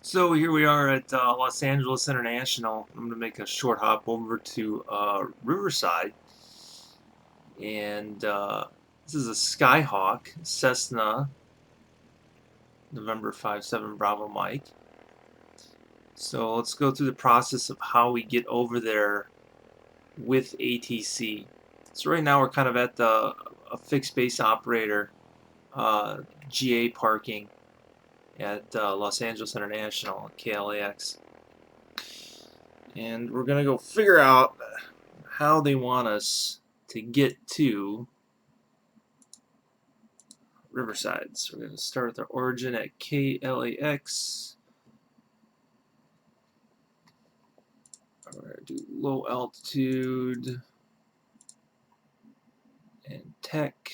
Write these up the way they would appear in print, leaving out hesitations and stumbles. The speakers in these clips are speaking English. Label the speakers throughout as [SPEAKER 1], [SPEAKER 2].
[SPEAKER 1] So here we are at Los Angeles International. I'm going to make a short hop over to Riverside. And this is a Skyhawk Cessna November 57 Bravo Mike. So let's go through the process of how we get over there with ATC. So right now we're kind of at a fixed base operator GA parking at Los Angeles International, KLAX. And we're going to go figure out how they want us to get to Riverside. So we're going to start with our origin at KLAX. We're going to do low altitude and tech.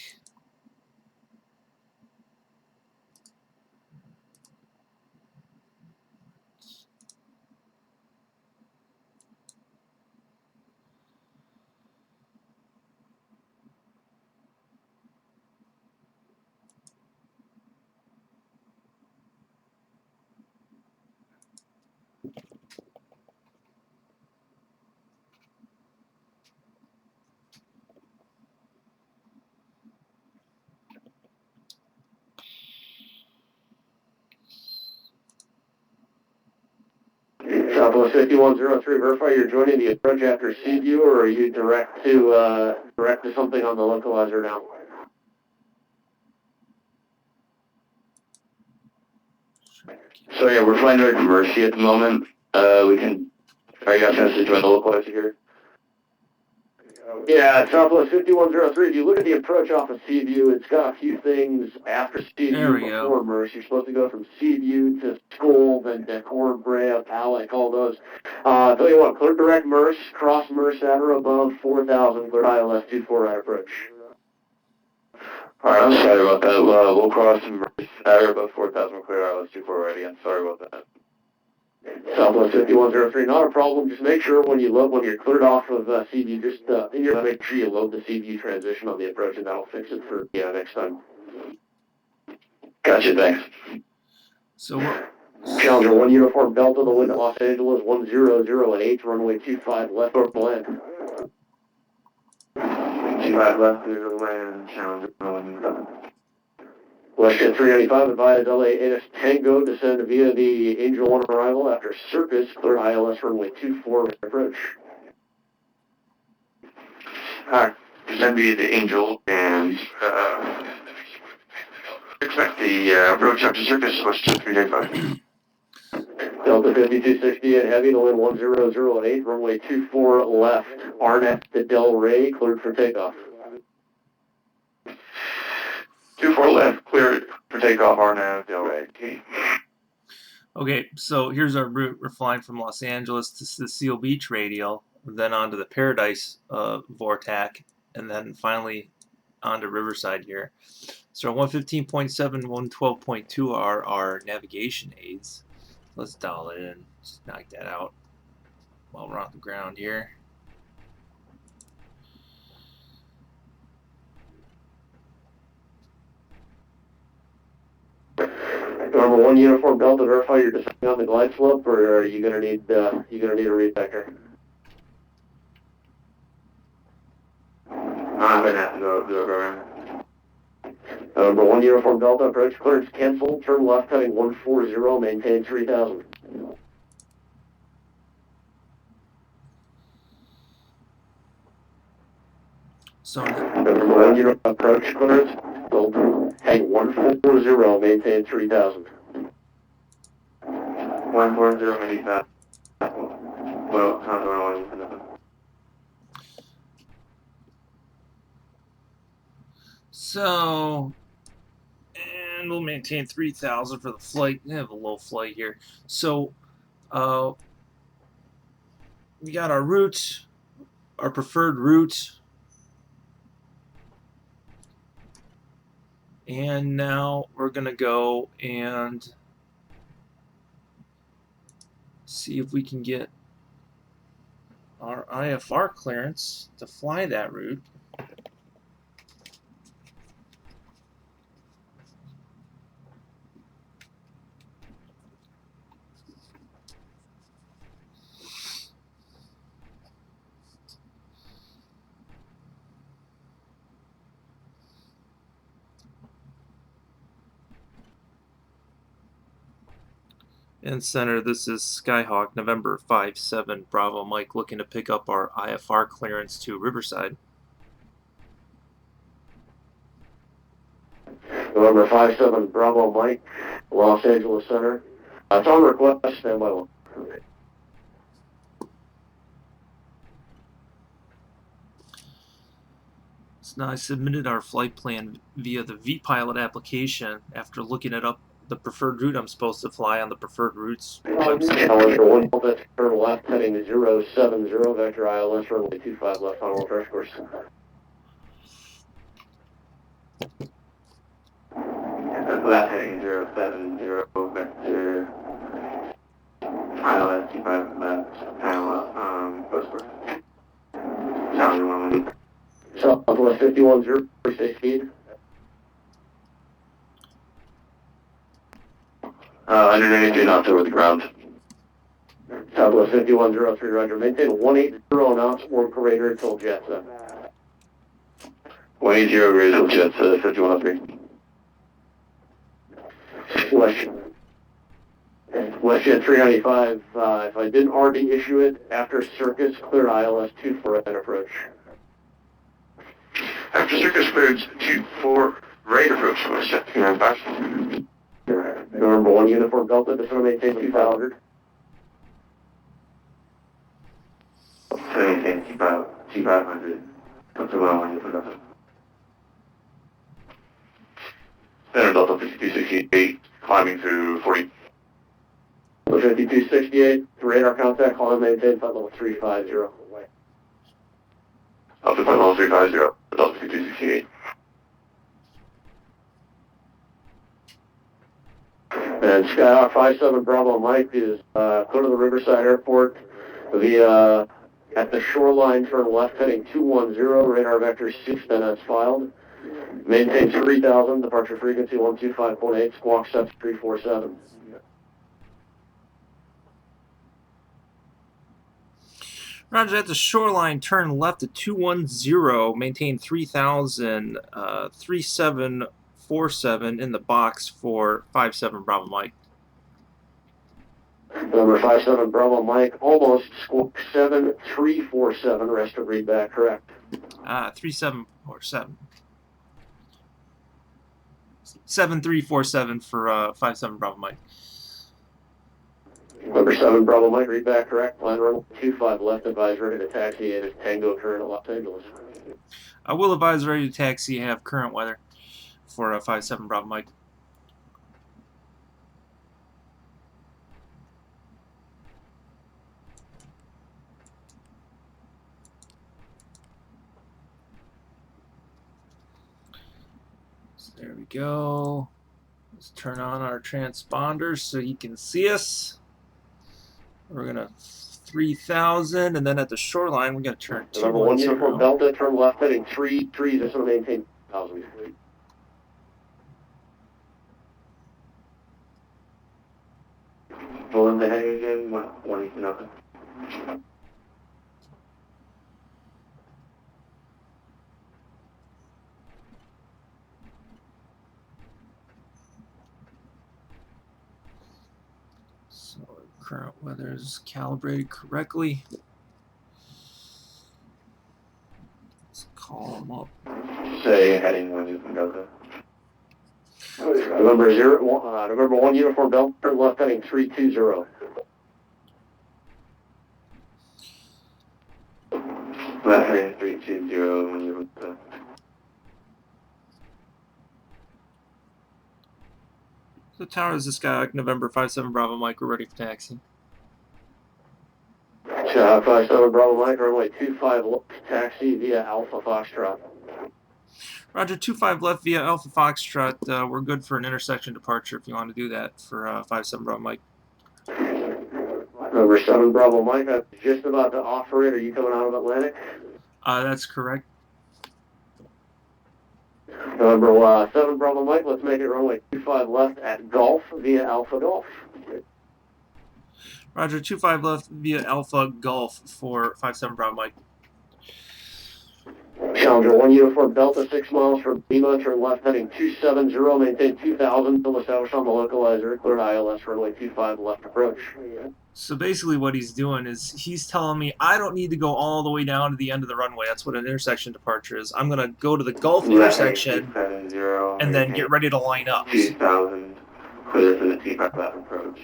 [SPEAKER 2] Southwest 5103, verify you're joining the approach after Seaview, or are you direct to something on the localizer now? So yeah, we're flying direct to Mercy at the moment. Are you asking us to join the localizer here? Yeah, Southwest 5103, if you look at the approach off of Seaview, it's got a few things after Seaview before Mercy. You're supposed to go from Seaview to Skull, then to Cornbrea, Palic, all those. Tell you what, clear direct Merce, cross Merce at or above 4,000, clear ILS 24 right approach. Alright, I'm sorry about that. We'll cross Merce at or above 4,000, clear ILS 24 right again. Sorry about that. Southwest 5103, not a problem. Just make sure when you're cleared off of CView, just make sure you load the CView transition on the approach, and that'll fix it for next time. Gotcha, thanks.
[SPEAKER 1] So
[SPEAKER 2] Challenger 1 Uniform Delta, the wind at Los Angeles 100 at 8, runway 25 left over land. 25 left over land, Challenger 1. Westjet 395, advise LA AS Tango, descend via the Angel 1 arrival after Circus, clear ILS runway 24 approach. Alright, descend via the Angel and expect the approach after Circus, Westjet 395. Delta 5260 at heavy to wind 100 at 8, runway 24 left, Arnett to Del Rey, cleared for takeoff. 24 left, cleared for takeoff, Arnett, Del Rey.
[SPEAKER 1] Okay, so here's our route. We're flying from Los Angeles to the Seal Beach radial, then onto the Paradise Vortac, and then finally onto Riverside here. So 115.7, 112.2 are our navigation aids. Let's dial it in. Just knock that out while we're on the ground here.
[SPEAKER 2] Number 1 Uniform Delta, verify you're descending on the glide slope, or are you gonna need a read vector? I'm gonna have to go around. Number 1 Uniform Delta, approach clearance canceled, turn left heading 140, maintain 3000.
[SPEAKER 1] So
[SPEAKER 2] Number 1 Uniform approach clearance, heading 140, maintain 3000. 140, maintain that. Well, not going on.
[SPEAKER 1] So, and we'll maintain 3,000 for the flight. We have a low flight here. So, we got our route, our preferred route. And now we're going to go and see if we can get our IFR clearance to fly that route. In center, this is Skyhawk, November 5-7 Bravo Mike, looking to pick up our IFR clearance to Riverside.
[SPEAKER 2] November 5-7 Bravo Mike, Los Angeles Center. It's on request, stand by one.
[SPEAKER 1] So now I submitted our flight plan via the vPilot application after looking it up. The preferred route I'm supposed to fly on the preferred routes website.
[SPEAKER 2] Challenger 1 Delta, turn left heading to 070, vector ILS, runway 25 left, final approach course. Left heading 070, vector ILS, 25 left, final post course. Challenger 1. Southwest 510, stay speed. Under 93 knots over the ground. Southwest 5103, roger. Maintain 180 knots, orb radar until Jetsa. 180 radar until Jetsa, 5103. Westjet 395, if I didn't already issue it, after circuits, clear ILS 24 right approach. After circuits cleared 24 right approach, Westjet 395. November 1 uniform Delta, this one maintain 2,000. Maintain 2,500. Delta 1 uniform Delta. Center Delta 5268, climbing through 40. 5268, radar contact, climb maintain, flight level 350. Delta flight level 350, Delta 5268. And Skyhawk 57 Bravo Mike is go to the Riverside Airport via at the shoreline, turn left heading 210, radar vector 6, then as filed. Maintain 3000, departure frequency 125.8, squawk 7347.
[SPEAKER 1] Roger, at the shoreline, turn left at 210, maintain 3000, 3747 in the box for 57 Bravo Mike.
[SPEAKER 2] Number 57 Bravo Mike, almost squawk 7347, rest of read back correct.
[SPEAKER 1] 3747. 7347 for 57 Bravo Mike.
[SPEAKER 2] Number 7 Bravo Mike, read back correct. Line runway 25 left, advise ready to taxi at Tango current at Los Angeles.
[SPEAKER 1] I will advise ready to taxi, have current weather for 57 Bravo Mike. So there we go. Let's turn on our transponders so he can see us. We're gonna 3000, and then at the shoreline we're gonna turn 210.
[SPEAKER 2] Number 1 uniform Delta, turn left heading 33. This will maintain 1000. Pull in the heading again. 1 nothing.
[SPEAKER 1] So current weather is calibrated correctly. Let's call them up.
[SPEAKER 2] Say heading 1 uniform Delta. November 1 uniform Delta, turn left heading 320. Left heading 320.
[SPEAKER 1] The tower is this guy, November 57 Bravo Mike. We're ready for taxi.
[SPEAKER 2] 57 Bravo Mike, runway 25 left, taxi via Alpha Foxtrot.
[SPEAKER 1] Roger, 25 left via Alpha Foxtrot. We're good for an intersection departure if you want to do that for 57 Bravo Mike.
[SPEAKER 2] Over 7 Bravo Mike, I'm just about to offer it. Are you coming out of Atlantic?
[SPEAKER 1] That's correct.
[SPEAKER 2] Number 7 Bravo Mike, let's make it runway 25 left at Golf via Alpha Golf.
[SPEAKER 1] Roger, 25 left via Alpha Golf for 57 Bravo Mike.
[SPEAKER 2] Challenger 1 Uniform Delta, 6 miles from Lima, turn left heading 270, maintain 2000 until established on the localizer, cleared ILS runway 25 left approach.
[SPEAKER 1] So basically what he's doing is he's telling me I don't need to go all the way down to the end of the runway. That's what an intersection departure is. I'm going to go to the Gulf intersection and then get ready to line up.
[SPEAKER 2] 2000, clear for the T5 left approach.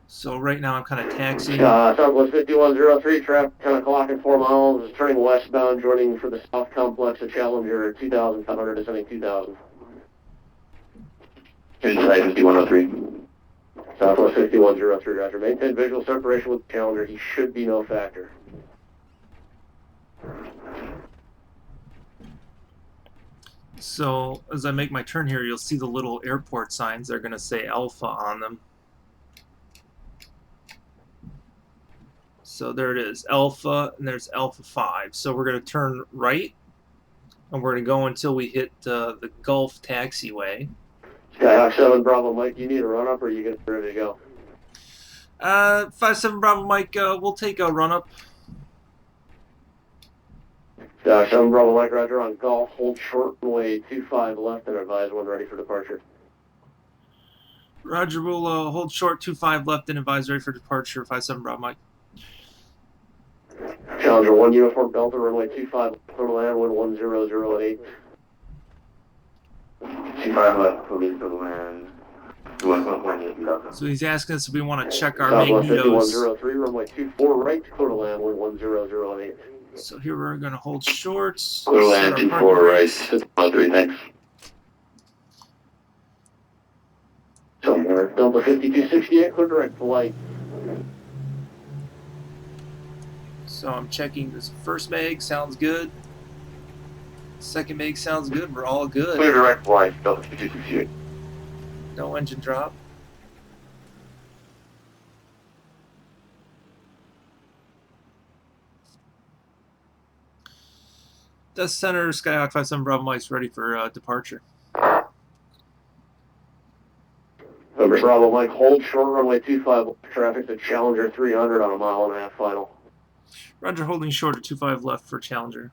[SPEAKER 1] So right now I'm kind of taxiing.
[SPEAKER 2] Southwest 5103, traffic 10 o'clock and 4 miles, is turning westbound, joining for the South Complex of Challenger 2500, descending 2000. Inside 5103. Southwest 5103, roger. Maintain visual separation with Challenger, he should be no factor.
[SPEAKER 1] So as I make my turn here, you'll see the little airport signs. They're going to say Alpha on them. So there it is, Alpha, and there's Alpha 5. So we're going to turn right, and we're going to go until we hit the Gulf taxiway.
[SPEAKER 2] Skyhawk 7 Bravo Mike, you need a run-up or you get ready to go?
[SPEAKER 1] 57 Bravo Mike, we'll take a run-up.
[SPEAKER 2] Skyhawk 7 Bravo Mike, roger, on Golf, hold short runway 25 left and advise when ready for departure.
[SPEAKER 1] Roger, we'll hold short 25 left and advise ready for departure, 57 Bravo Mike.
[SPEAKER 2] Challenger 1 Uniform Delta, runway 25 for land, wind 100 at 8. 25 left, police for the land.
[SPEAKER 1] So he's asking us if we want to check our
[SPEAKER 2] Southwest
[SPEAKER 1] magnetos.
[SPEAKER 2] 5103, runway 24 right, clear to land, wind 100 at 8.
[SPEAKER 1] So here we're going to hold shorts.
[SPEAKER 2] Clear to land, 24 right, 13, thanks. Somewhere. Delta 5268, clear direct flight.
[SPEAKER 1] So I'm checking this first mag, sounds good. Second mag sounds good, we're all good.
[SPEAKER 2] Clear direct flight, Delta 5268.
[SPEAKER 1] No engine drop. Death Center, Skyhawk 57 Bravo Mike's ready for departure.
[SPEAKER 2] Over Bravo Mike, hold short runway 25 traffic to Challenger 300 on a 1.5 final.
[SPEAKER 1] Roger, holding short at 25 left for Challenger.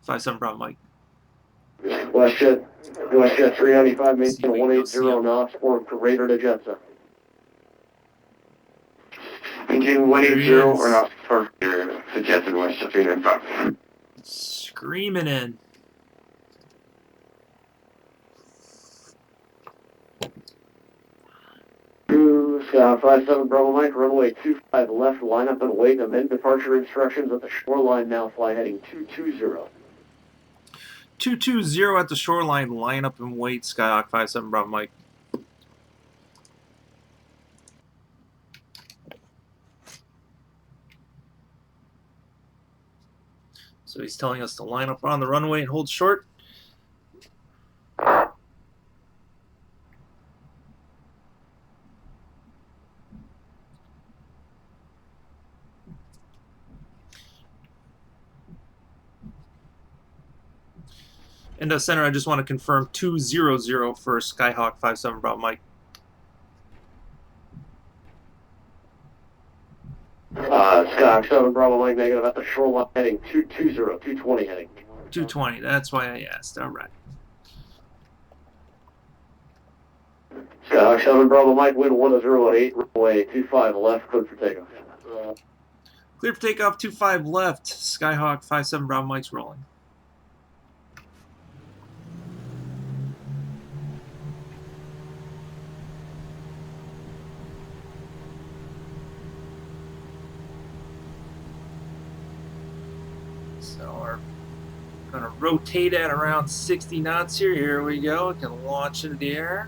[SPEAKER 1] 57 Bravo Mike.
[SPEAKER 2] WestJet 395, maintain 180 knots or greater to Jetsa. Maintain 180 or knots for Jetsa WestJet 395.
[SPEAKER 1] Screaming in.
[SPEAKER 2] Sky 57 Bravo Mike, runway 25 left, line up and wait, amend departure instructions at the shoreline now, fly heading 220.
[SPEAKER 1] 220 at the shoreline, line up and wait, Skyhawk 57 Bravo Mike. So he's telling us to line up on the runway and hold short. And center, I just want to confirm 200 for Skyhawk 57 Bravo Mike.
[SPEAKER 2] Skyhawk 7 Bravo Mike negative at the shoreline heading 220 heading.
[SPEAKER 1] 220, that's why I asked. All right.
[SPEAKER 2] Skyhawk 7 Bravo Mike, wind 100 at 8, runway 25 left, cleared for takeoff.
[SPEAKER 1] Clear for takeoff, 25 left. Skyhawk 57 Bravo Mike's rolling. So we're going to rotate at around 60 knots here. Here we go. We can launch into the air.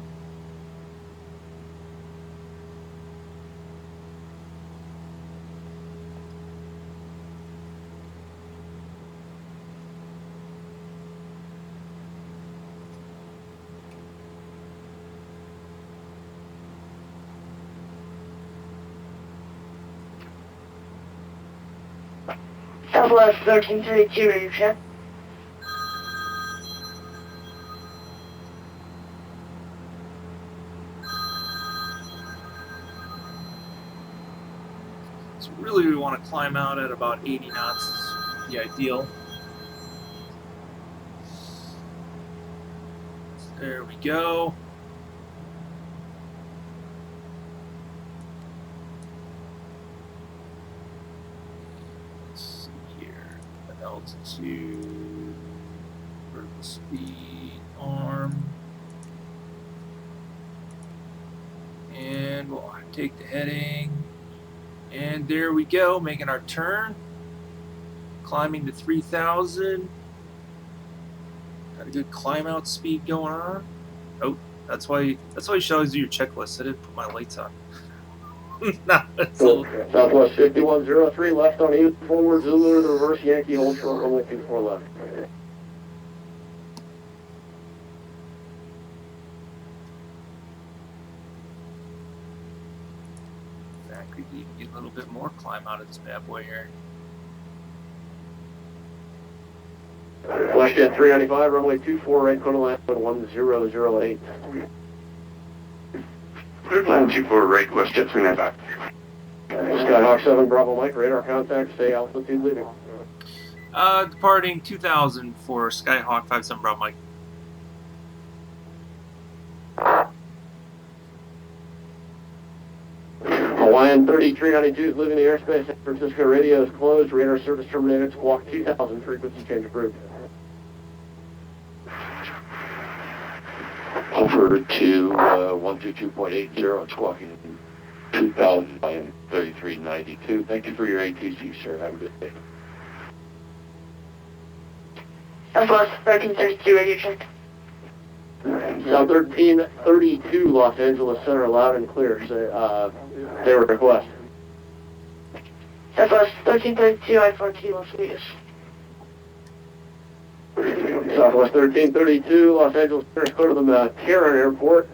[SPEAKER 3] Southwest 1332, radio check.
[SPEAKER 1] So really we want to climb out at about 80 knots is the ideal. There we go. Let's see here. The altitude, vertical speed, arm. And we'll take the heading. And there we go, making our turn. Climbing to 3,000. Got a good climb out speed going on. Oh, that's why you should always do your checklist. I didn't put my lights on. Nah, that's
[SPEAKER 2] so, Southwest 5103 left on 8 forward, Zulu to reverse Yankee, hold short runway 24 left.
[SPEAKER 1] In fact, we can get a little bit more climb out of this bad boy here.
[SPEAKER 2] Flashjet 395, runway 24 right, Kona land 1008.
[SPEAKER 4] Clear plan 24 right, WestJet 395.
[SPEAKER 2] Skyhawk 7 Bravo Mike, radar contact, stay altitude leaving.
[SPEAKER 1] Departing 2,000 for Skyhawk 57 Bravo Mike.
[SPEAKER 2] Hawaiian 3392 is leaving the airspace. San Francisco radio is closed. Radar service terminated. Squawk 2000. Frequency change approved.
[SPEAKER 4] Over to 122.80 and squawking 2000 by 3392. Thank you for your ATC, sir. Have a good day.
[SPEAKER 3] Southwest 1332, radio check.
[SPEAKER 2] South 1332 Los Angeles Center, loud and clear. They request.
[SPEAKER 3] Southwest 1332, I-4T, Las Vegas.
[SPEAKER 2] Southwest 1332 Los Angeles Center, go to the Tehran Airport.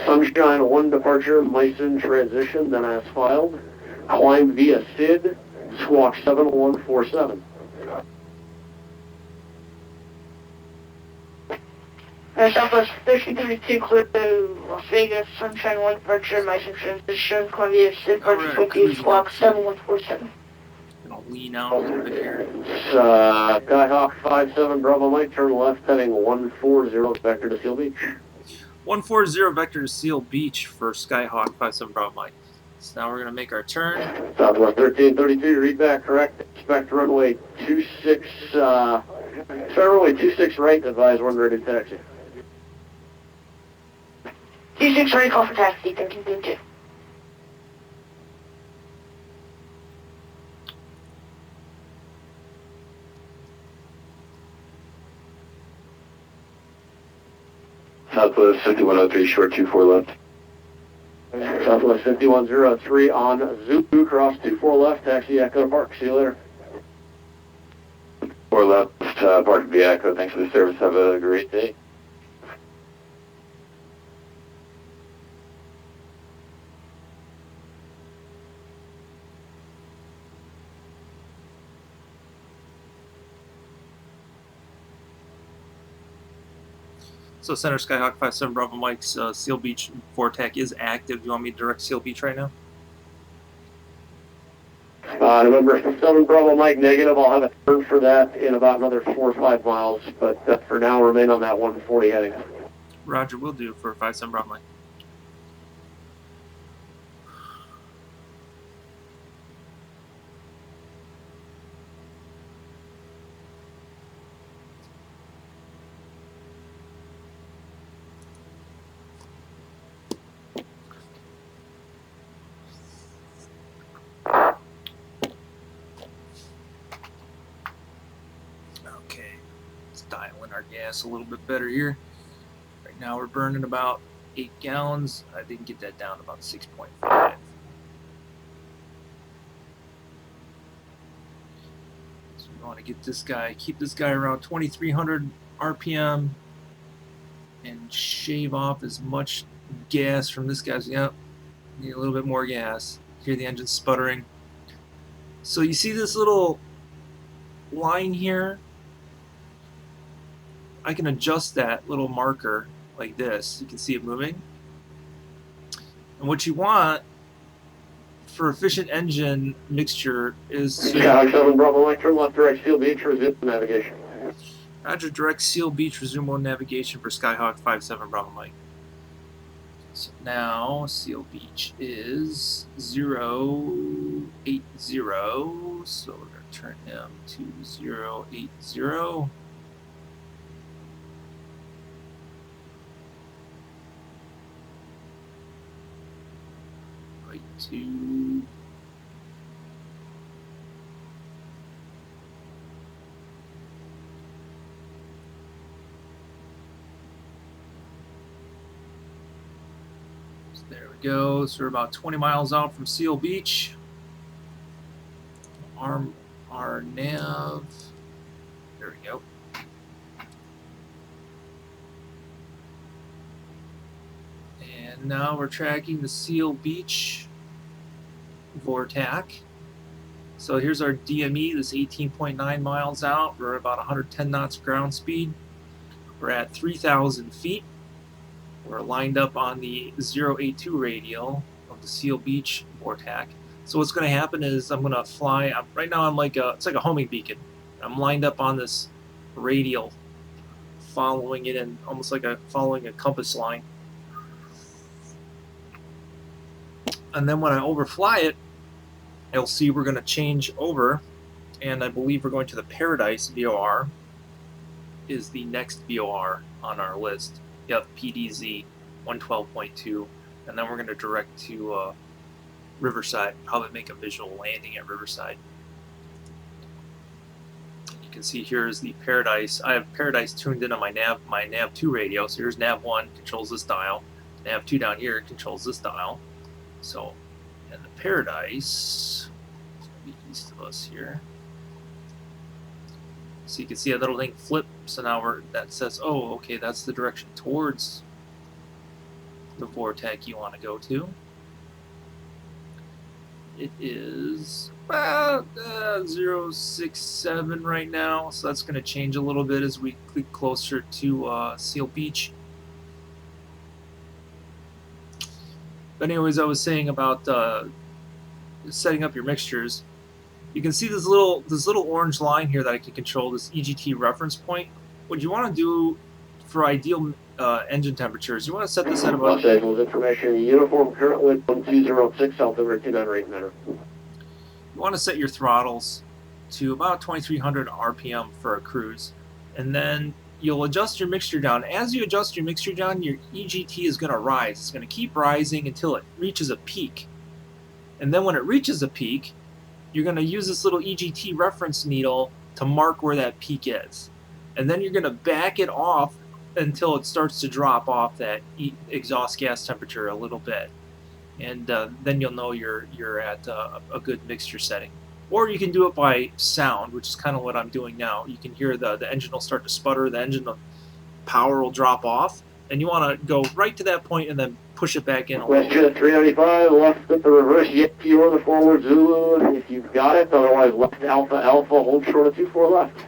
[SPEAKER 2] Sunshine 1 departure, Meissen transition, then as filed. Climb via SID, squawk 7147.
[SPEAKER 3] Southwest 1332, clear to Las Vegas, Sunshine 1 departure, Meissen transition, Columbia, SID, departure 50, squawk 7147.
[SPEAKER 1] Gonna lean out a little bit here.
[SPEAKER 2] Skyhawk 57 Bravo Mike, turn left heading 140 vector to Seal Beach.
[SPEAKER 1] 140 vector to Seal Beach for Skyhawk 57 Bravo Mike. So now we're gonna make our turn.
[SPEAKER 2] Southwest 1332, read back correct. Expect runway 26, runway 26 right, advise when ready to taxi.
[SPEAKER 3] 26 right, call for taxi, 1332.
[SPEAKER 4] Southwest 5103, short 24 left.
[SPEAKER 2] Southwest 5103 on Zulu, cross 24 left, taxi Echo Park. See you later.
[SPEAKER 4] 4 left, Park via Echo. Thanks for the service. Have a great day.
[SPEAKER 1] So Center Skyhawk 57 Bravo Mike's Seal Beach VORTAC is active. Do you want me to direct Seal Beach right now?
[SPEAKER 2] November 7 Bravo Mike negative. I'll have a turn for that in about another 4 or 5 miles, but for now remain on that 140 heading.
[SPEAKER 1] Roger, will do for 57 Bravo Mike. Okay, let's dial in our gas a little bit better here. Right now we're burning about 8 gallons. I didn't get that down to about 6.5. So we want to get this guy, keep this guy around 2,300 RPM and shave off as much gas from this guy's. Yep, need a little bit more gas. Hear the engine sputtering. So you see this little line here, I can adjust that little marker like this. You can see it moving. And what you want for efficient engine mixture is to...
[SPEAKER 2] Skyhawk 7 Bravo Mike, turn left direct seal beach, resume navigation.
[SPEAKER 1] Roger, direct seal beach, resume mode navigation for Skyhawk 57 Bravo Mike. So now seal beach is 080, so we're going to turn him to 080. Right to... There we go. So we're about 20 miles out from Seal Beach. Arm our nav. There we go. And now we're tracking the Seal Beach VORTAC. So here's our DME. This 18.9 miles out. We're about 110 knots ground speed. We're at 3,000 feet. We're lined up on the 082 radial of the Seal Beach VORTAC. So what's going to happen is I'm going to fly. Right now I'm like it's like a homing beacon. I'm lined up on this radial, following it in almost like following a compass line. And then when I overfly it, you'll see we're going to change over, and I believe we're going to the Paradise VOR. Is the next VOR on our list. Yep, PDZ 112.2, and then we're going to direct to Riverside, probably make a visual landing at Riverside. You can see here is the Paradise. I have Paradise tuned in on my nav 2 radio, so here's nav 1, controls this dial. Nav 2 down here controls this dial. So, and the Paradise, it's going to be east of us here. So you can see a little thing flip. So now that says, oh, okay, that's the direction towards the VORTAC you want to go to. It is about 067 right now, so that's going to change a little bit as we click closer to Seal Beach. But anyways, I was saying about setting up your mixtures. You can see this little orange line here that I can control, this EGT reference point. What you want to do for ideal engine temperatures, you want to set this at about...
[SPEAKER 2] Los Angeles information, uniform current wind 1206, altimeter 298 meter.
[SPEAKER 1] You want to set your throttles to about 2300 RPM for a cruise. And then you'll adjust your mixture down. As you adjust your mixture down, your EGT is going to rise. It's going to keep rising until it reaches a peak. And then when it reaches a peak, you're going to use this little EGT reference needle to mark where that peak is. And then you're going to back it off until it starts to drop off that exhaust gas temperature a little bit. And then you'll know you're at a good mixture setting. Or you can do it by sound, which is kind of what I'm doing now. You can hear the engine will start to sputter, the engine power will drop off, and you want to go right to that point and then push it back in a little bit.
[SPEAKER 2] Westjet 395, left at the reverse Yankee or the forward Zulu if you've got it, otherwise left Alpha Alpha, hold short of 24 left.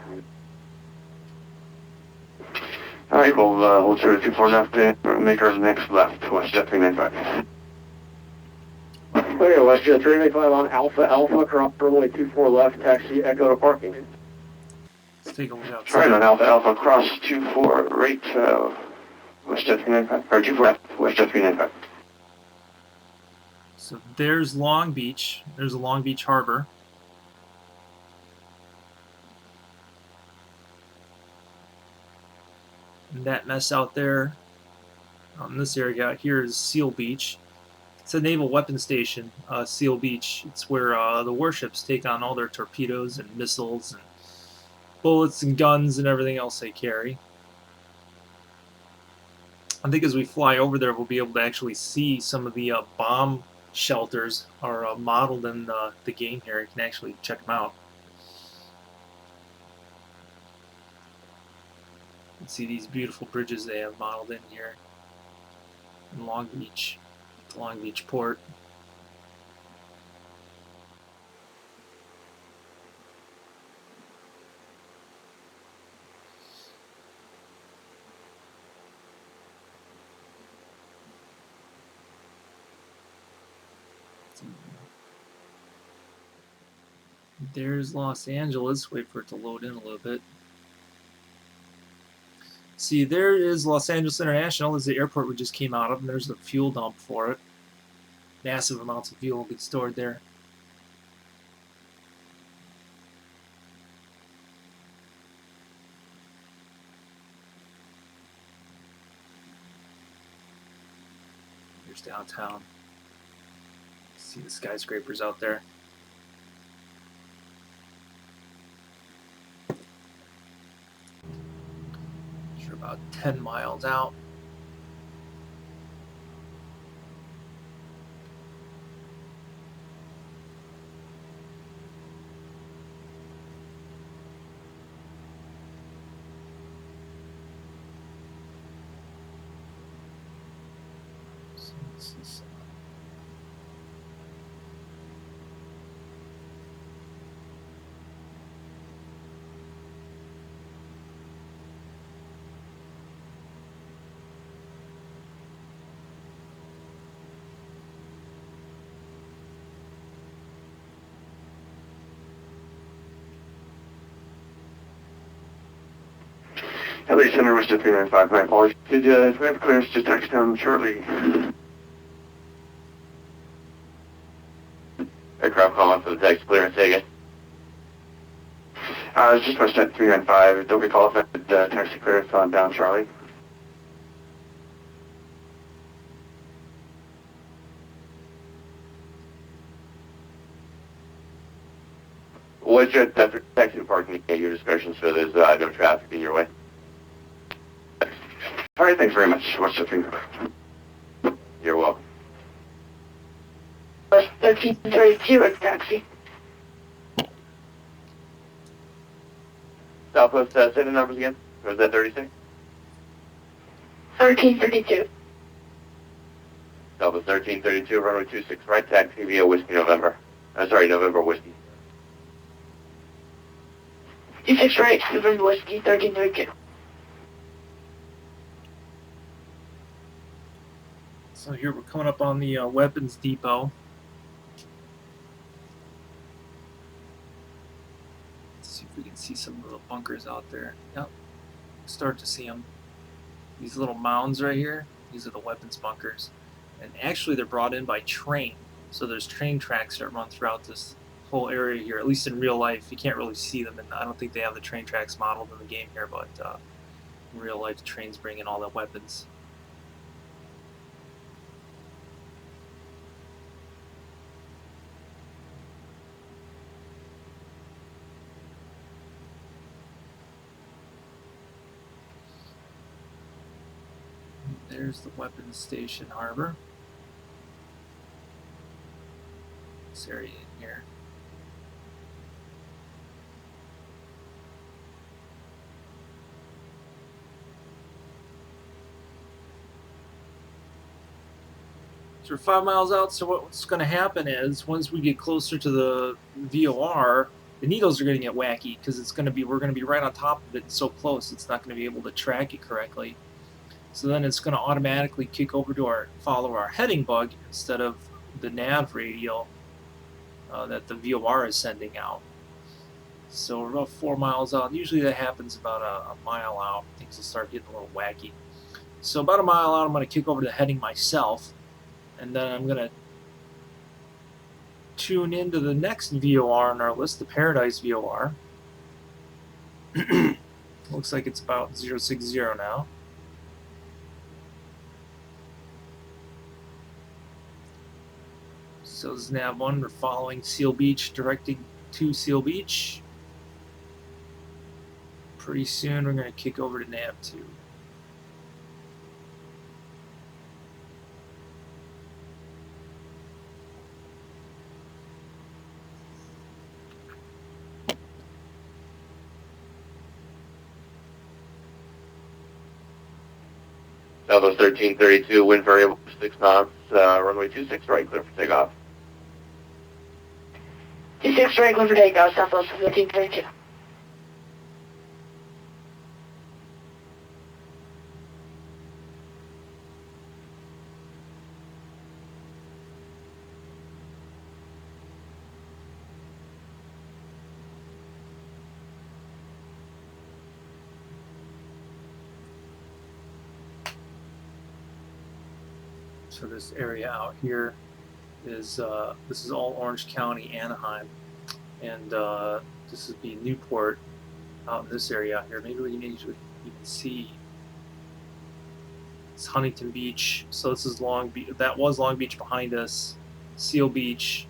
[SPEAKER 4] Alright, we'll hold short of 24 left and make our next left, Westjet 395.
[SPEAKER 2] Okay, Westjet 395 on Alpha Alpha, cross runway 24 left, taxi Echo to parking.
[SPEAKER 1] Let's take a look outside.
[SPEAKER 4] Alright, on Alpha Alpha, cross 24, right, Westjet 395, or 24 left, Westjet 395.
[SPEAKER 1] So there's Long Beach. There's a Long Beach Harbor. And that mess out there on this area here is Seal Beach. It's a naval weapons station, Seal Beach. It's where the warships take on all their torpedoes and missiles and bullets and guns and everything else they carry. I think as we fly over there, we'll be able to actually see some of the bomb shelters are modeled in the game here. You can actually check them out. You can see these beautiful bridges they have modeled in here in Long Beach Port. There's Los Angeles. Wait for it to load in a little bit. See, there is Los Angeles International. There's the airport we just came out of, and there's the fuel dump for it. Massive amounts of fuel get stored there. Here's downtown. See the skyscrapers out there. We're about 10 miles out. So this is,
[SPEAKER 2] LA Center was to 395, my apologies. Did we have clearance to text them shortly?
[SPEAKER 4] Aircraft calling for the text clearance, say again.
[SPEAKER 2] It's just West at 395. Don't recall if I had taxi clearance on down Charlie.
[SPEAKER 4] What's your taxi parking at your discretion so there's no traffic in your way?
[SPEAKER 2] All right, thanks very much. What's the 395?
[SPEAKER 4] You're welcome.
[SPEAKER 3] 1332 at taxi.
[SPEAKER 4] Southwest, say the numbers again. Or was that 36?
[SPEAKER 3] 1332.
[SPEAKER 4] Southwest 1332, runway 26 right, taxi via Whiskey November. Sorry, November Whiskey.
[SPEAKER 3] 26 right, November Whiskey, 1332.
[SPEAKER 1] so here we're coming up on the weapons depot. Let's see if we can see some of the bunkers out there. Yep, start to see them. These little mounds right here, these are the weapons bunkers. And actually they're brought in by train. So there's train tracks that run throughout this whole area here, at least in real life. You can't really see them, and I don't think they have the train tracks modeled in the game here, but in real life the trains bring in all the weapons. There's the weapons station harbor. This area in here. So we're 5 miles out, so what's going to happen is once we get closer to the VOR, the needles are going to get wacky because we're going to be right on top of it, so close it's not going to be able to track it correctly. So then it's going to automatically kick over to follow our heading bug instead of the nav radio that the VOR is sending out. So we're about 4 miles out. Usually that happens about a mile out. Things will start getting a little wacky. So about a mile out, I'm going to kick over to the heading myself, and then I'm going to tune into the next VOR on our list, the Paradise VOR. Looks like it's about 060 now. So this is nav 1, we're following Seal Beach, directing to Seal Beach. Pretty soon we're going to kick over to nav 2.
[SPEAKER 4] Southwest 1332, wind variable 6 knots, runway 26 right, clear for takeoff.
[SPEAKER 3] 26 right, clear for takeoff, Southwest 1332.
[SPEAKER 1] So this area out here is this is all Orange County, Anaheim, and this would be Newport out in this area out here. Maybe we can even see it's Huntington Beach. So this is Long Beach. That was Long Beach behind us. Seal Beach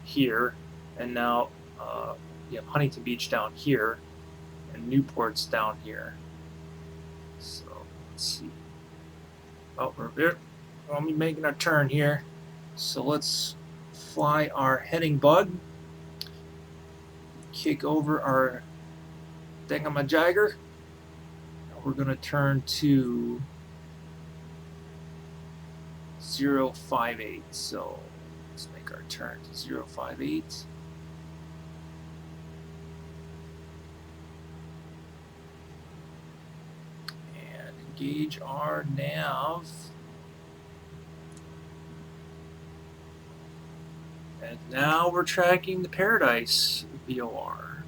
[SPEAKER 1] here, and now you have Huntington Beach down here, and Newport's down here. So let's see. Oh, we're there. We'll be making our turn here. So let's fly our heading bug. Kick over our thingamajigger. We're going to turn to 058. So let's make our turn to 058. And engage our nav. And now we're tracking the Paradise VOR.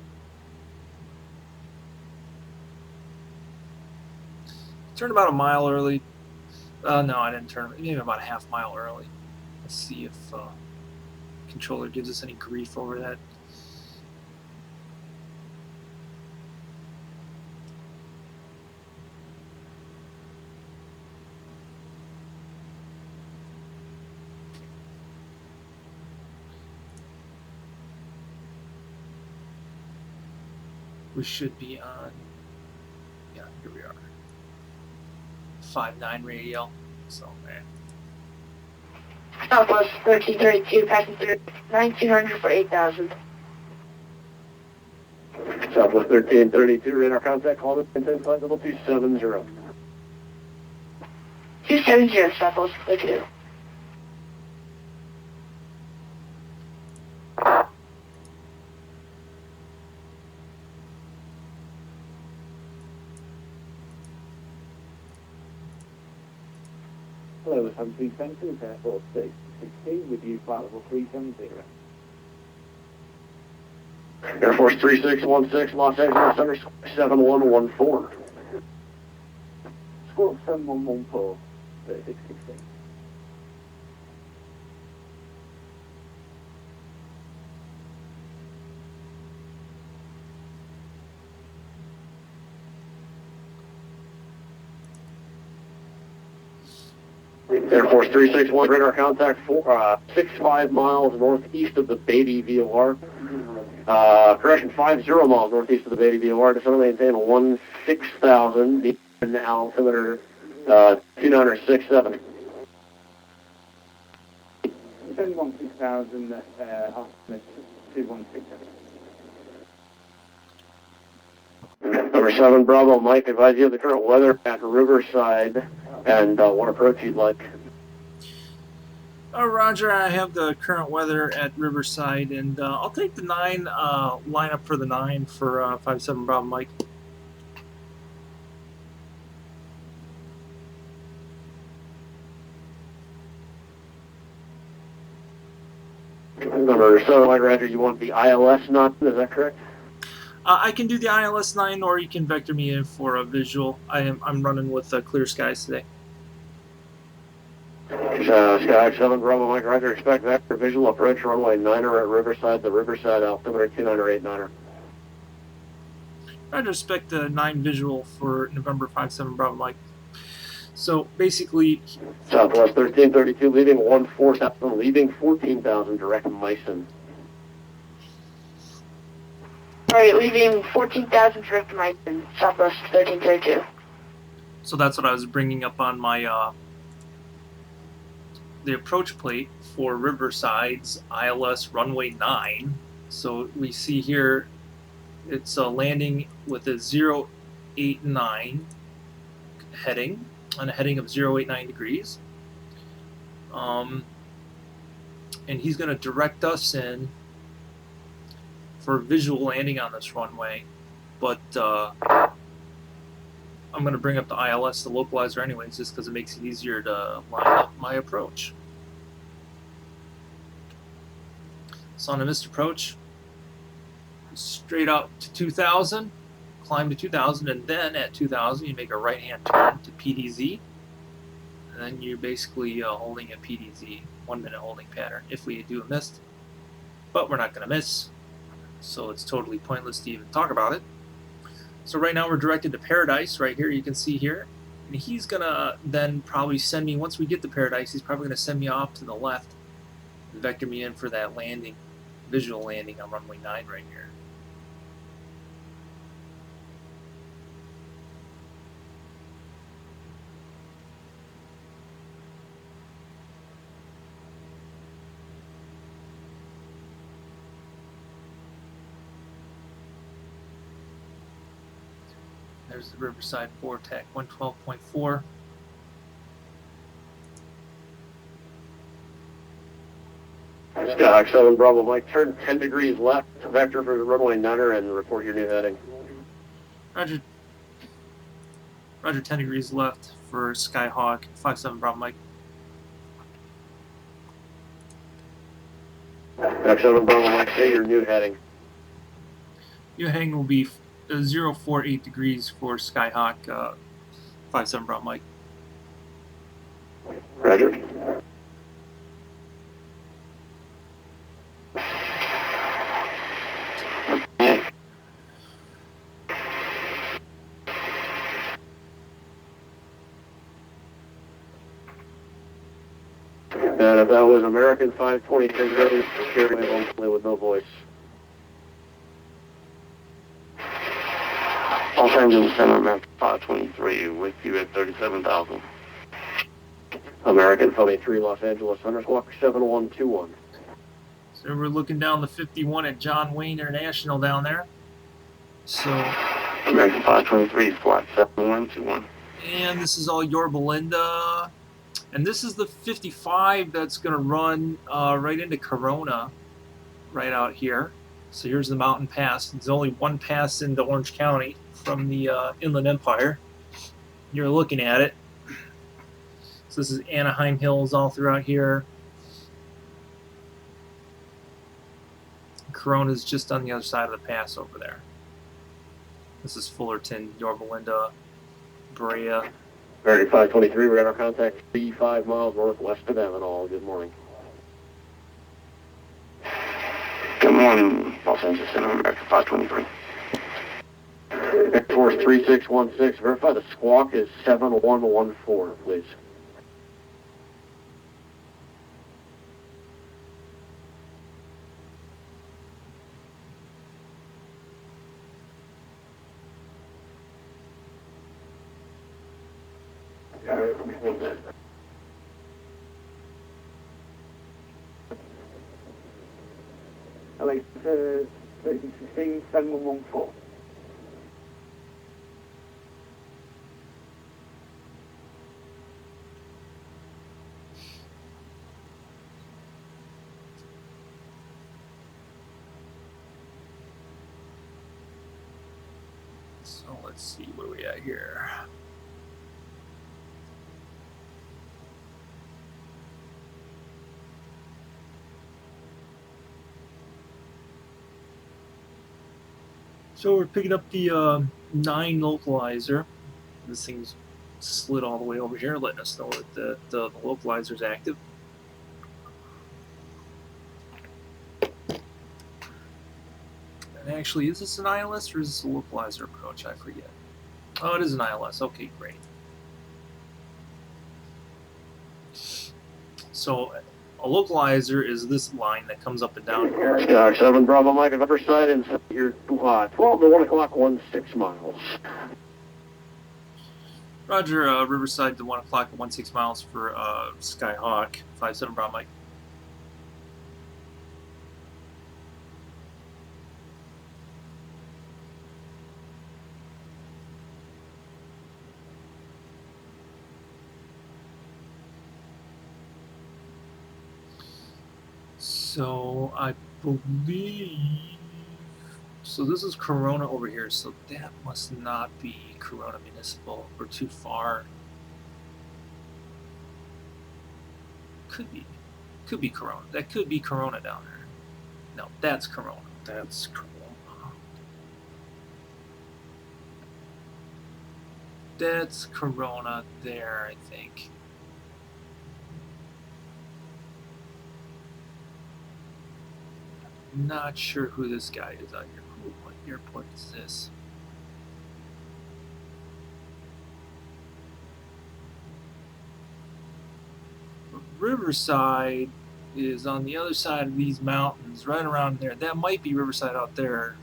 [SPEAKER 1] Turned about a mile early. No, I didn't turn. Maybe about a half mile early. Let's see if controller gives us any grief over that. We should be on. Yeah, here we are. 5-9 radial. So, man.
[SPEAKER 3] Southwest 1332, passing through 1900 for 8,000.
[SPEAKER 2] Southwest 1332, radar contact, call to 10 flight level 270.
[SPEAKER 3] 270, Southwest 32.
[SPEAKER 5] Hello, I'm 320, Airport 616 with you, flight level 370.
[SPEAKER 2] Air Force 3616, Los Angeles, Center 7114.
[SPEAKER 5] Squawk 7114, 3616.
[SPEAKER 2] Air Force 361, radar contact 65 miles northeast of the Beatty VOR. Correction, 50 miles northeast of the Beatty VOR. Descend maintain 16,000, and altimeter 2967.
[SPEAKER 5] Descend 16,000, altimeter 2167.
[SPEAKER 2] Number 7, Bravo, Mike, advise you of the current weather at Riverside and what approach you'd like.
[SPEAKER 1] Roger, I have the current weather at Riverside, and I'll take the 9, line up for the 9 for 57 Bravo Mike.
[SPEAKER 2] Number 7, Roger, you want the ILS not, is that correct?
[SPEAKER 1] I can do the ILS 9, or you can vector me in for a visual. I'm running with clear skies today.
[SPEAKER 2] Sky 7 Bravo Mike Roger, expect vector visual approach runway 9er at Riverside, the Riverside altimeter 2989er.
[SPEAKER 1] Roger, expect the 9 visual for November 57 Bravo Mike. So basically,
[SPEAKER 2] Southwest 1332 leaving 14,000, leaving 14,000 direct Mason.
[SPEAKER 3] Alright, leaving 14,000 direct Mason, Southwest 1332.
[SPEAKER 1] so that's what I was bringing up on my the approach plate for Riverside's ILS runway 9. So we see here it's landing with a 089 heading, on a heading of 089 degrees. And he's going to direct us in for visual landing on this runway. But I'm going to bring up the ILS, the localizer anyways, just because it makes it easier to line up my approach. So on a missed approach, straight out to 2,000, climb to 2,000, and then at 2,000 you make a right-hand turn to PDZ, and then you're basically holding a PDZ, 1 minute holding pattern, if we do a mist. But we're not going to miss, so it's totally pointless to even talk about it. So right now we're directed to Paradise, right here, you can see here. And he's going to then probably send me, once we get to Paradise, he's probably going to send me off to the left and vector me in for that landing, visual landing on runway 9 right here. There's the Riverside Vortex 112.4.
[SPEAKER 2] KLAX 7 Bravo Mike, turn 10 degrees left, vector for the runway 9 and report your new heading.
[SPEAKER 1] Roger. Roger, 10 degrees left for Skyhawk 57 Bravo Mike.
[SPEAKER 2] KLAX 7 Bravo Mike, say your new heading.
[SPEAKER 1] New heading will be 048 degrees for Skyhawk 57 Bravo Mike.
[SPEAKER 2] Roger. And if that was American 523, carry only with no voice.
[SPEAKER 4] Los Angeles Center, American 523, with you at 37,000.
[SPEAKER 2] American 23, Los Angeles Center, squawk 7121.
[SPEAKER 1] So we're looking down the 51 at John Wayne International down there. So,
[SPEAKER 4] American 523, squawk 7121.
[SPEAKER 1] and this is all Yorba Linda. And this is the 55 that's going to run right into Corona, right out here. So here's the mountain pass. There's only one pass into Orange County from the Inland Empire. You're looking at it. So this is Anaheim Hills all throughout here. Corona's just on the other side of the pass over there. This is Fullerton, Yorba Linda, Brea.
[SPEAKER 2] American 523, radar contact 35 miles northwest of Avenal. Good morning.
[SPEAKER 4] Good morning, Los Angeles Center, American 523.
[SPEAKER 2] X-Force 3616, verify the squawk is 7114, please.
[SPEAKER 5] Alex, 3616, 7114.
[SPEAKER 1] So let's see, what are we at here? So we're picking up the 9 localizer. This thing's slid all the way over here, letting us know that the localizer is active. And actually, is this an ILS or is this a localizer approach? I forget. Oh, it is an ILS. Okay, great. So a localizer is this line that comes up and down here.
[SPEAKER 2] KLAX 7 Bravo Mike, at Riverside and you're 12 to 1 o'clock, 16 miles.
[SPEAKER 1] Roger, Riverside to 1 o'clock at 16 miles for Skyhawk 57 Bravo Mike. So I believe, so this is Corona over here, so that must not be Corona Municipal. We're too far. Could be Corona. That could be Corona down there. No, that's Corona. That's Corona. That's Corona there, I think. Not sure who this guy is on here. What airport is this? Riverside is on the other side of these mountains, right around there. That might be Riverside out there.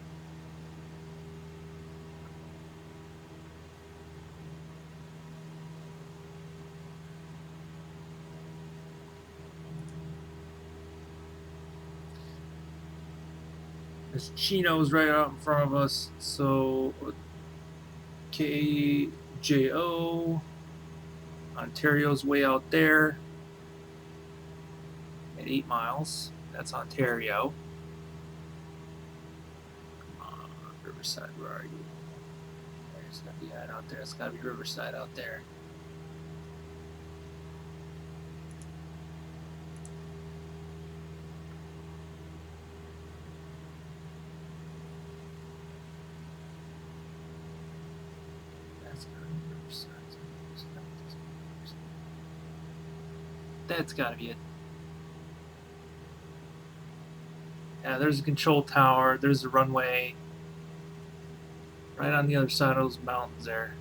[SPEAKER 1] There's Chino's right out in front of us. So KJO, Ontario's way out there at 8 miles. That's Ontario. Come on, Riverside, where are you? There's gotta be that out there. It's gotta be Riverside out there. That's gotta be it. Yeah, there's a control tower, there's a runway. Right on the other side of those mountains there.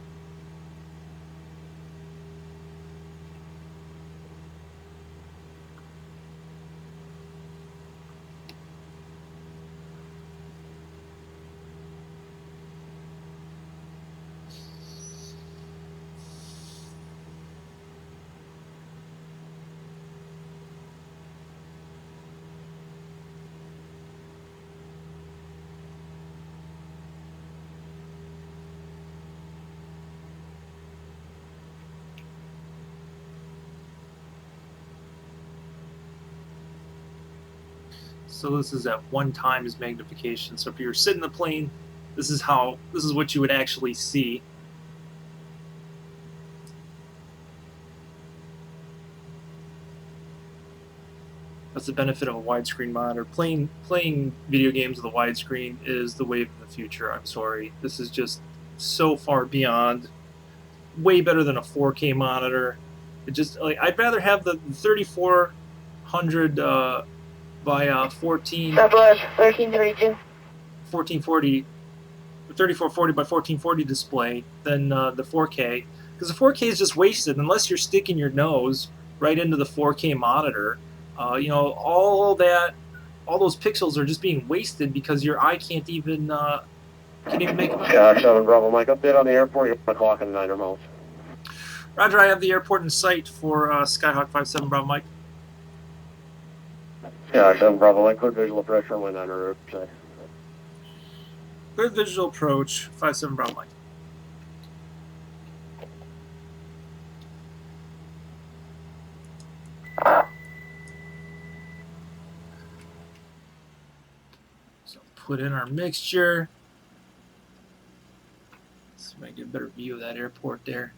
[SPEAKER 1] So this is at 1 times magnification. So if you're sitting in the plane, this is what you would actually see. That's the benefit of a widescreen monitor. Playing video games with a widescreen is the wave of the future. I'm sorry. This is just so far beyond. Way better than a 4K monitor. It just I'd rather have the 3400 by 14.
[SPEAKER 3] Southwest 1332.
[SPEAKER 1] 1440, 3440 by 1440 display than the 4K, because the 4K is just wasted unless you're sticking your nose right into the 4K monitor. You know, all those pixels are just being wasted because your eye can't even make them.
[SPEAKER 2] Yeah, 7 Bravo Mike, update on the airport. You're 1 o'clock and 9 miles.
[SPEAKER 1] Roger, I have the airport in sight for Skyhawk 57 Bravo Mike.
[SPEAKER 2] Yeah, 7 Bravo Mike, clear visual approach runway 9 say.
[SPEAKER 1] Clear visual approach 57 Bravo Mike. So put in our mixture. See if I can get a better view of that airport there.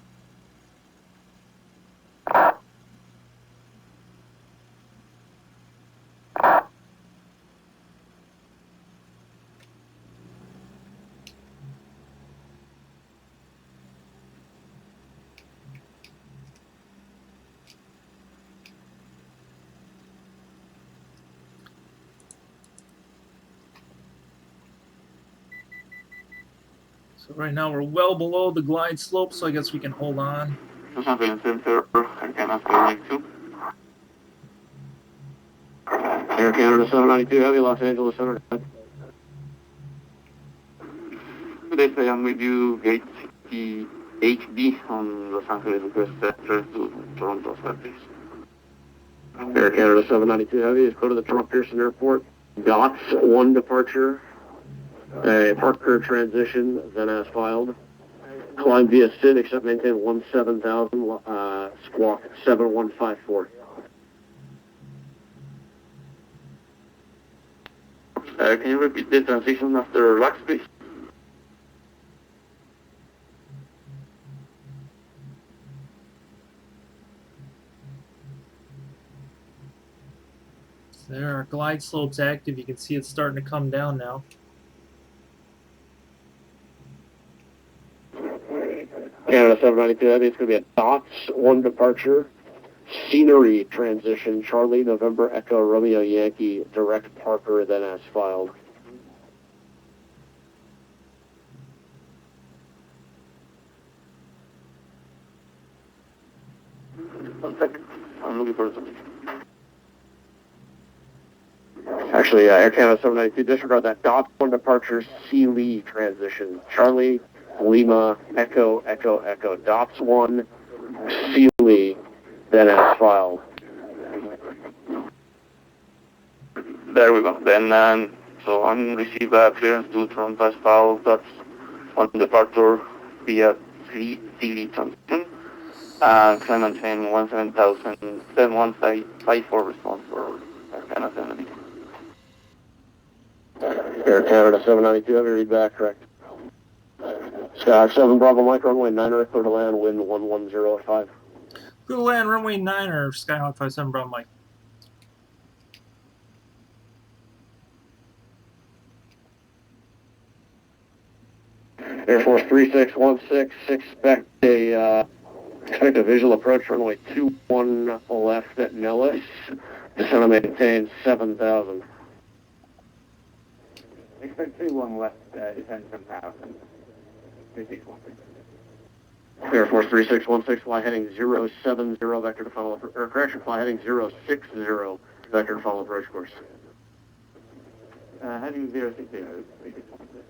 [SPEAKER 1] So right now we're well below the glide slope, so I guess we can hold on.
[SPEAKER 4] Air Canada 792 Heavy, Los Angeles Center. Today I am with you, gate HB on Los Angeles request center to Toronto, please.
[SPEAKER 2] Air Canada 792 Heavy is go to the Toronto Pearson Airport. DOTS 1 departure. Park curve transition, then as filed. Climb via SID, except maintain 17,000, squawk 7154.
[SPEAKER 4] Can you repeat the transition after LAX, please?
[SPEAKER 1] There, our glide slope's active. You can see it's starting to come down now.
[SPEAKER 2] Canada 792 Heavy, it's going to be a DOTS 1 departure. scenery transition, Charlie, November, Echo, Romeo, Yankee, direct Parker, then as filed.
[SPEAKER 4] One second. I'm looking for something.
[SPEAKER 2] Actually, Air Canada 792, disregard that. Dot 1 departure, Sealy transition. Charlie, Lima, Echo, Echo, Echo. Dots 1, Sealy, then as filed.
[SPEAKER 4] There we go. Then, so on receive clearance to from first file, that's on departure via Sealy transition. Climb maintain 17,000, then 154 response for Air Canada 792.
[SPEAKER 2] Air Canada 792, have your read back, correct. Sky 7 Bravo Mike, runway 9er, clear to land, wind 110
[SPEAKER 1] Clear to land, runway 9er, Skyhawk 57 Bravo Mike.
[SPEAKER 2] Air Force 3616, expect a visual approach, runway 21 left at Nellis. Descend and maintain 7,000.
[SPEAKER 5] Expect 21 left, descend 7,000. 3616.
[SPEAKER 2] Air Force 3616, fly heading 070, vector to follow, or correction, fly heading 060, vector to follow approach course.
[SPEAKER 5] Heading 060, 3616.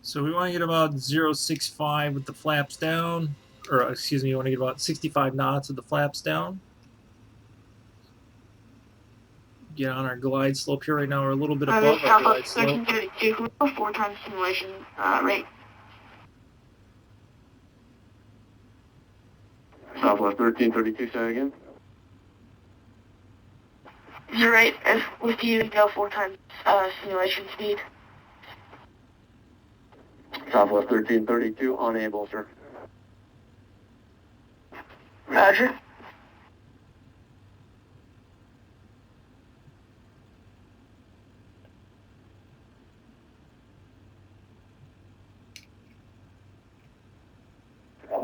[SPEAKER 1] So we want to get about 065 with the flaps down, or excuse me, you want to get about 65 knots with the flaps down. Get on our glide slope here right now. We're a little bit above our glide slope.
[SPEAKER 3] 1332, 4 times simulation rate.
[SPEAKER 2] Southwest 1332, say again.
[SPEAKER 3] 08, if with you, go 4 times simulation speed.
[SPEAKER 2] Southwest 1332, unable, sir.
[SPEAKER 3] Roger.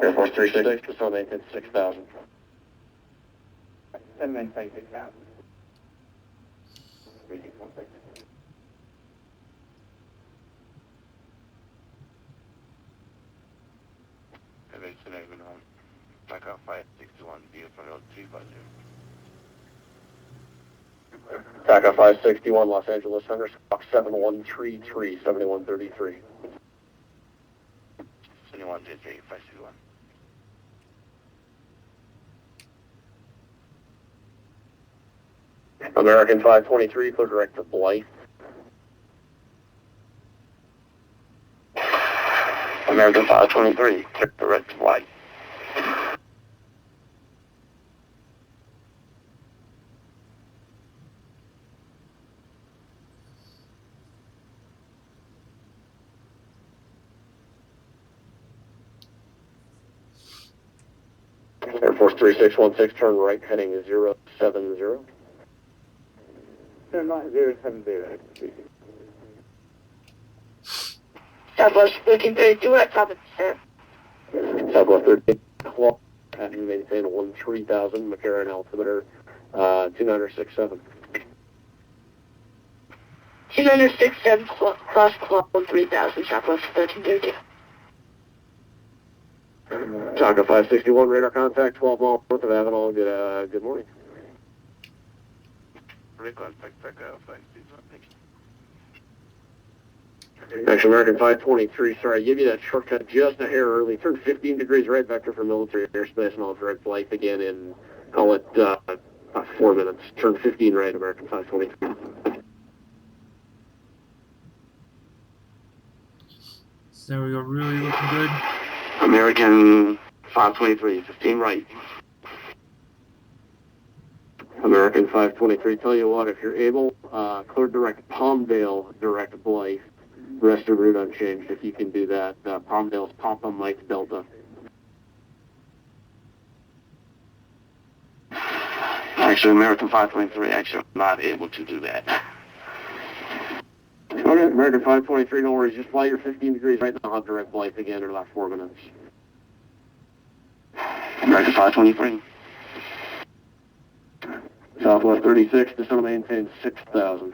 [SPEAKER 2] Air Force 366, descend maintain 6,000.
[SPEAKER 5] And maintain 6,000. 3616.
[SPEAKER 4] Elevation even on Micro 561, view from 350.
[SPEAKER 2] TACA 561, Los Angeles Center, Squawk 7133, 7133.
[SPEAKER 4] 7133, 561.
[SPEAKER 2] American 523, clear direct to Blythe.
[SPEAKER 4] American 523, clear direct flight.
[SPEAKER 2] Air Force 3616, turn right, heading 070.
[SPEAKER 5] Turn right 070.
[SPEAKER 3] Southwest 1332 at top of the
[SPEAKER 2] Southwest 13, clock, and maintain 13,000, McCarran altimeter, 2967.
[SPEAKER 3] 2967 cross clock 3000, Southwest 1332.
[SPEAKER 2] TACA 561, radar contact, 12 miles north of Avenal, good morning.
[SPEAKER 4] Recontact TACA 561, thank you.
[SPEAKER 2] Actually, American 523, sorry, I give you that shortcut just a hair early. Turn 15 degrees right vector for military airspace, and I'll direct Blythe again in, call it, 4 minutes. Turn 15 right, American 523.
[SPEAKER 1] So there we go, really looking good.
[SPEAKER 2] American 523, 15 right. American 523, tell you what, if you're able, clear direct Palmdale, direct Blythe. Rest of route unchanged, if you can do that. Palmdale's Papa Mike Delta.
[SPEAKER 4] Actually, American 523, actually, I'm not able to do that.
[SPEAKER 2] Okay, American 523, no worries. Just fly your 15 degrees right now. I'll direct Blythe again in about 4 minutes.
[SPEAKER 4] American 523.
[SPEAKER 2] Southwest 36, descend maintain 6,000.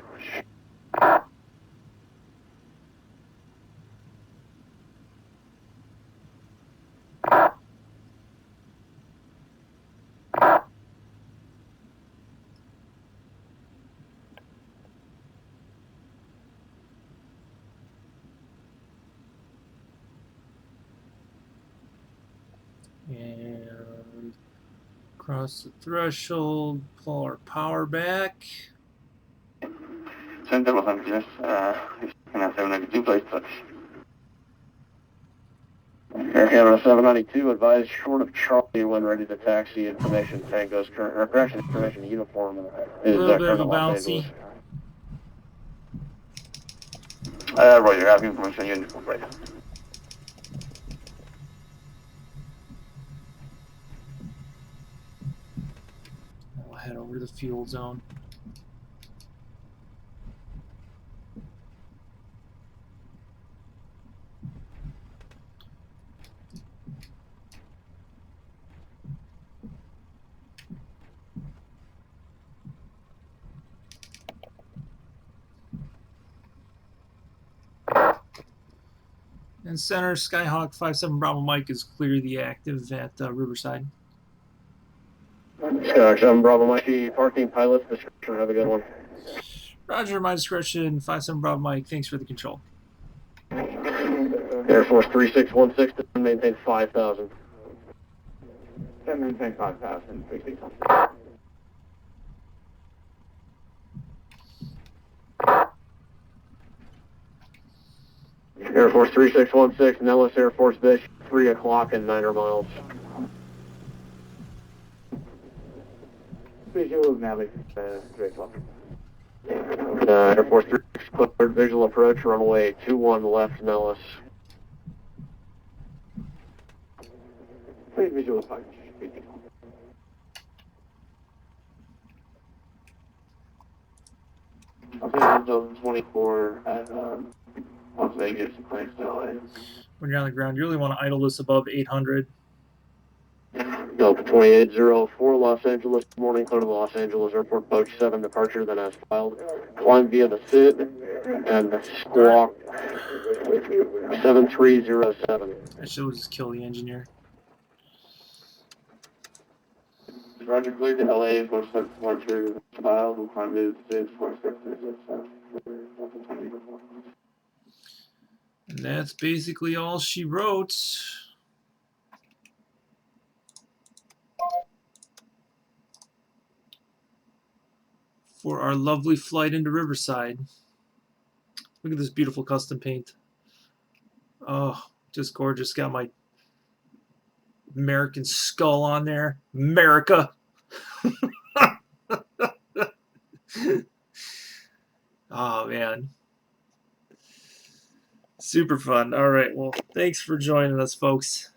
[SPEAKER 1] And cross the threshold, pull our power back.
[SPEAKER 4] Center Los Angeles, gonna have a negative place touch.
[SPEAKER 2] Air Canada 792, advise short of Charlie when ready to taxi. Information Tango's current, or correction, information uniform
[SPEAKER 1] A
[SPEAKER 2] is
[SPEAKER 1] little bit of
[SPEAKER 2] current
[SPEAKER 1] a
[SPEAKER 2] at Los
[SPEAKER 1] bouncy.
[SPEAKER 2] Angeles.
[SPEAKER 4] Roger, have information uniform, right.
[SPEAKER 1] I'll head over to the fuel zone. And center, Skyhawk 57 Bravo Mike is clearly active at Riverside.
[SPEAKER 2] Skyhawk 7 Bravo Mikey, parking pilot description, have a good one.
[SPEAKER 1] Roger, my discretion, 57 Bravo Mike, thanks for the control.
[SPEAKER 2] Air Force 3616, maintain 5,000.
[SPEAKER 5] Maintain 5,000, 361.
[SPEAKER 2] Air Force 3616, Nellis Air Force Base, 3 o'clock and 9 miles.
[SPEAKER 5] Visual Nellis, 3 o'clock.
[SPEAKER 2] Air Force 36 cleared, visual approach, runway 21 left Nellis.
[SPEAKER 5] Please visual approach.
[SPEAKER 4] Okay, 24 at Las Vegas, place to LA.
[SPEAKER 1] When you're on the ground, you really want to idle this above 800.
[SPEAKER 2] Delta 2804, Los Angeles, morning, clear to the Los Angeles Airport, Boach 7 departure, then as filed. Climb via the SID and the Squawk 7307.
[SPEAKER 1] I should just kill the engineer.
[SPEAKER 4] Roger, clear to LA, 46 departure, filed, we'll climb to 4667.
[SPEAKER 1] And that's basically all she wrote. For our lovely flight into Riverside. Look at this beautiful custom paint. Oh, just gorgeous. Got my American skull on there. America. Oh, man. Super fun. All right. Well, thanks for joining us, folks.